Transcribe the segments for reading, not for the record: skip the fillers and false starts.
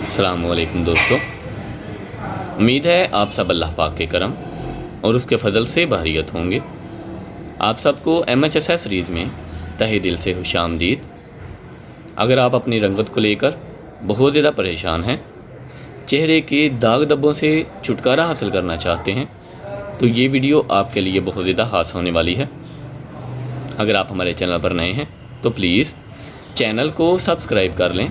अस्सलाम वालेकुम दोस्तों, उम्मीद है आप सब अल्लाह पाक के करम और उसके फ़ज़ल से बहरियत होंगे। आप सबको MH एक्सेसरीज़ में तहे दिल से खुशामदीद। अगर आप अपनी रंगत को लेकर बहुत ज़्यादा परेशान हैं, चेहरे के दाग धब्बों से छुटकारा हासिल करना चाहते हैं, तो ये वीडियो आपके लिए बहुत ज़्यादा खास होने वाली है। अगर आप हमारे चैनल पर नए हैं तो प्लीज़ चैनल को सब्सक्राइब कर लें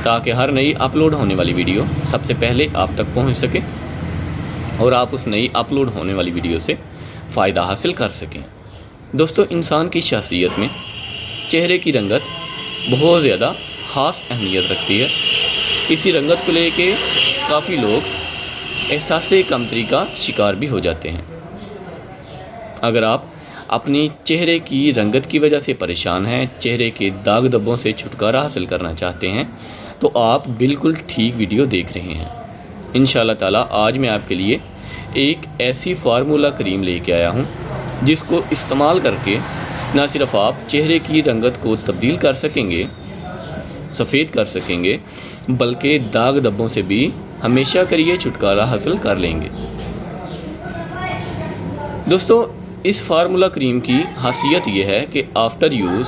ताकि हर नई अपलोड होने वाली वीडियो सबसे पहले आप तक पहुंच सके और आप उस नई अपलोड होने वाली वीडियो से फ़ायदा हासिल कर सकें। दोस्तों, इंसान की शख्सियत में चेहरे की रंगत बहुत ज़्यादा ख़ास अहमियत रखती है। इसी रंगत को लेके काफ़ी लोग एहसास कमतरी का शिकार भी हो जाते हैं। अगर आप अपनी चेहरे की रंगत की वजह से परेशान हैं, चेहरे के दाग धब्बों से छुटकारा हासिल करना चाहते हैं, तो आप बिल्कुल ठीक वीडियो देख रहे हैं। इंशाअल्लाह ताला आज मैं आपके लिए एक ऐसी फार्मूला क्रीम लेके आया हूं जिसको इस्तेमाल करके ना सिर्फ आप चेहरे की रंगत को तब्दील कर सकेंगे, सफ़ेद कर सकेंगे, बल्कि दाग धब्बों से भी हमेशा के लिए छुटकारा हासिल कर लेंगे। दोस्तों, इस फार्मूला क्रीम की खासियत यह है कि आफ्टर यूज़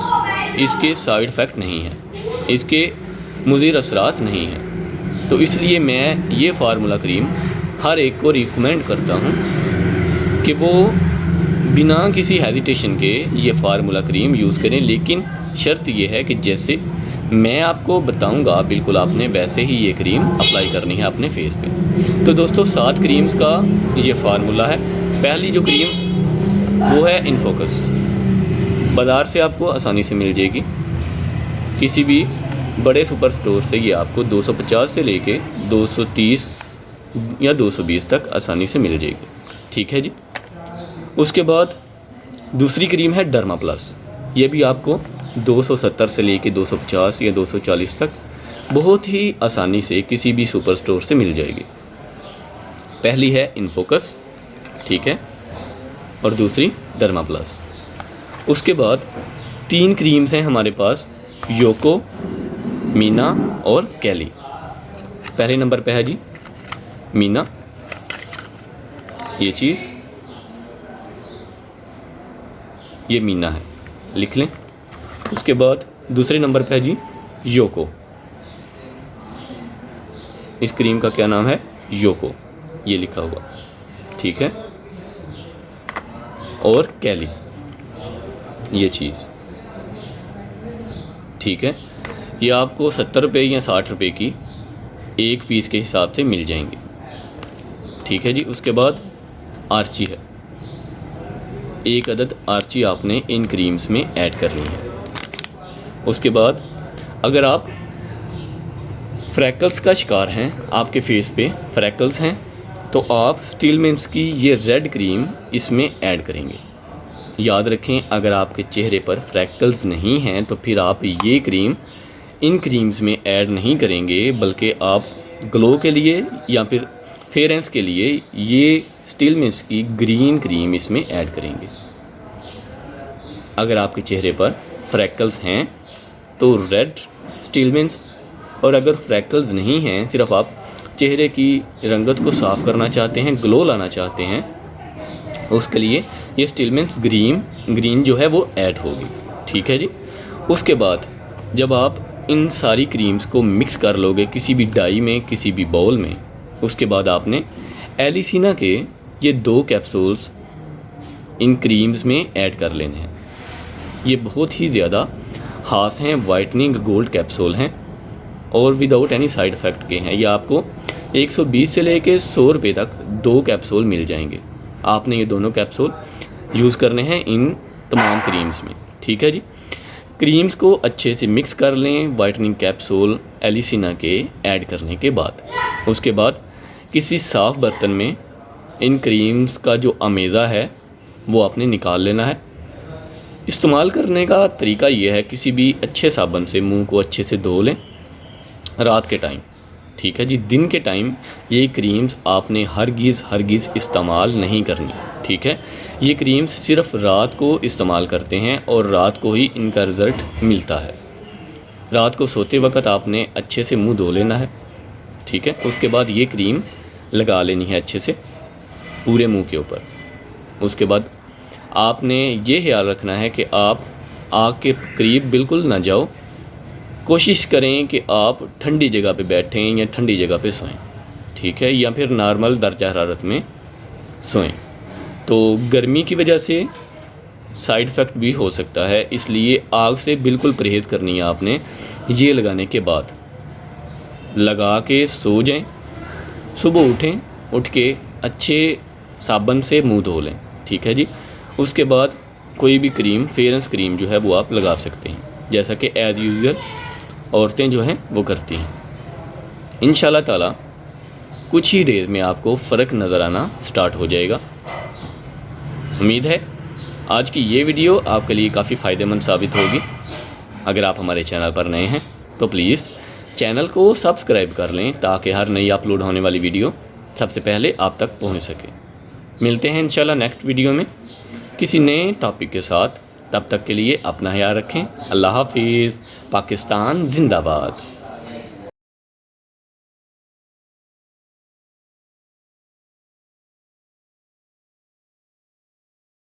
इसके साइड इफ़ेक्ट नहीं हैं, इसके मुज़िर असरात नहीं हैं। तो इसलिए मैं ये फार्मूला क्रीम हर एक को रिकमेंड करता हूँ कि वो बिना किसी हेजिटेशन के ये फार्मूला क्रीम यूज़ करें। लेकिन शर्त यह है कि जैसे मैं आपको बताऊंगा बिल्कुल आपने वैसे ही ये क्रीम अप्लाई करनी है अपने फेस पे। तो दोस्तों, 7 क्रीम्स का ये फार्मूला है। पहली जो क्रीम वो है इनफोकस। बाज़ार से आपको आसानी से मिल जाएगी, किसी भी बड़े सुपर स्टोर से ये आपको 250 से लेके 230 या 220 तक आसानी से मिल जाएगी। ठीक है जी। उसके बाद दूसरी क्रीम है डर्मा प्लस। ये भी आपको 270 से लेके 250 या 240 तक बहुत ही आसानी से किसी भी सुपर स्टोर से मिल जाएगी। पहली है इनफोकस, ठीक है, और दूसरी डर्मा प्लस। उसके बाद 3 क्रीम्स हैं हमारे पास, योको, मीना और कैली। पहले नंबर पे है जी मीना, ये चीज़, ये मीना है, लिख लें। उसके बाद दूसरे नंबर पे है जी योको। इस क्रीम का क्या नाम है? योको, ये लिखा हुआ, ठीक है। और कैली, ये चीज़, ठीक है। ये आपको 70 रुपये या 60 रुपये की एक पीस के हिसाब से मिल जाएंगे, ठीक है जी। उसके बाद आर्ची है, एक अदद आर्ची आपने इन क्रीम्स में ऐड करनी है। उसके बाद अगर आप फ्रैकल्स का शिकार हैं, आपके फेस पे फ्रैकल्स हैं, तो आप स्टीलमेंट्स की ये रेड क्रीम इसमें ऐड करेंगे। याद रखें, अगर आपके चेहरे पर फ्रैकल्स नहीं हैं तो फिर आप ये क्रीम इन क्रीम्स में ऐड नहीं करेंगे, बल्कि आप ग्लो के लिए या फिर फेयरेंस के लिए ये स्टीलमेंट्स की ग्रीन क्रीम इसमें ऐड करेंगे। अगर आपके चेहरे पर फ्रैकल्स हैं तो रेड स्टीलमेंट्स, और अगर फ्रैकल्स नहीं हैं, सिर्फ आप चेहरे की रंगत को साफ़ करना चाहते हैं, ग्लो लाना चाहते हैं, उसके लिए ये स्टीलमेंट्स ग्रीन जो है वो ऐड होगी, ठीक है जी। उसके बाद जब आप इन सारी क्रीम्स को मिक्स कर लोगे किसी भी डाई में, किसी भी बाउल में, उसके बाद आपने एलिसिना के ये 2 कैप्सूल्स इन क्रीम्स में ऐड कर लेने हैं। ये बहुत ही ज़्यादा खास हैं, वाइटनिंग गोल्ड कैप्सूल हैं और विदाउट एनी साइड इफ़ेक्ट के हैं। ये आपको 120 से लेके 100 रुपये तक 2 कैप्सूल मिल जाएंगे। आपने ये दोनों कैप्सूल यूज़ करने हैं इन तमाम क्रीम्स में, ठीक है जी। क्रीम्स को अच्छे से मिक्स कर लें वाइटनिंग कैप्सूल एलिसिना के ऐड करने के बाद। उसके बाद किसी साफ़ बर्तन में इन क्रीम्स का जो अमेज़ा है वो आपने निकाल लेना है। इस्तेमाल करने का तरीका ये है, किसी भी अच्छे साबुन से मुंह को अच्छे से धो लें रात के टाइम, ठीक है जी। दिन के टाइम ये क्रीम्स आपने हरगिज़ इस्तेमाल नहीं करनी, ठीक है। ये क्रीम्स सिर्फ रात को इस्तेमाल करते हैं और रात को ही इनका रिज़ल्ट मिलता है। रात को सोते वक्त आपने अच्छे से मुंह धो लेना है, ठीक है। उसके बाद ये क्रीम लगा लेनी है अच्छे से पूरे मुंह के ऊपर। उसके बाद आपने ये ख्याल रखना है कि आप आग के करीब बिल्कुल ना जाओ। कोशिश करें कि आप ठंडी जगह पे बैठें या ठंडी जगह पे सोएं, ठीक है, या फिर नॉर्मल दर्जा हरारत में सोएं। तो गर्मी की वजह से साइड इफ़ेक्ट भी हो सकता है, इसलिए आग से बिल्कुल परहेज़ करनी है आपने। ये लगाने के बाद लगा के सो जाएं, सुबह उठें, उठ के अच्छे साबुन से मुंह धो लें, ठीक है जी। उसके बाद कोई भी क्रीम, फेयरेंस क्रीम जो है वो आप लगा सकते हैं, जैसा कि एज़ यूजुअल औरतें जो हैं वो करती हैं। इंशाल्लाह ताला कुछ ही डेज़ में आपको फ़र्क नज़र आना स्टार्ट हो जाएगा। उम्मीद है आज की ये वीडियो आपके लिए काफ़ी फ़ायदेमंद साबित होगी। अगर आप हमारे चैनल पर नए हैं तो प्लीज़ चैनल को सब्सक्राइब कर लें ताकि हर नई अपलोड होने वाली वीडियो सबसे पहले आप तक पहुंच सके। मिलते हैं इंशाल्लाह नेक्स्ट वीडियो में किसी नए टॉपिक के साथ। तब तक के लिए अपना ख्याल रखें। अल्लाह हाफिज़। पाकिस्तान जिंदाबाद।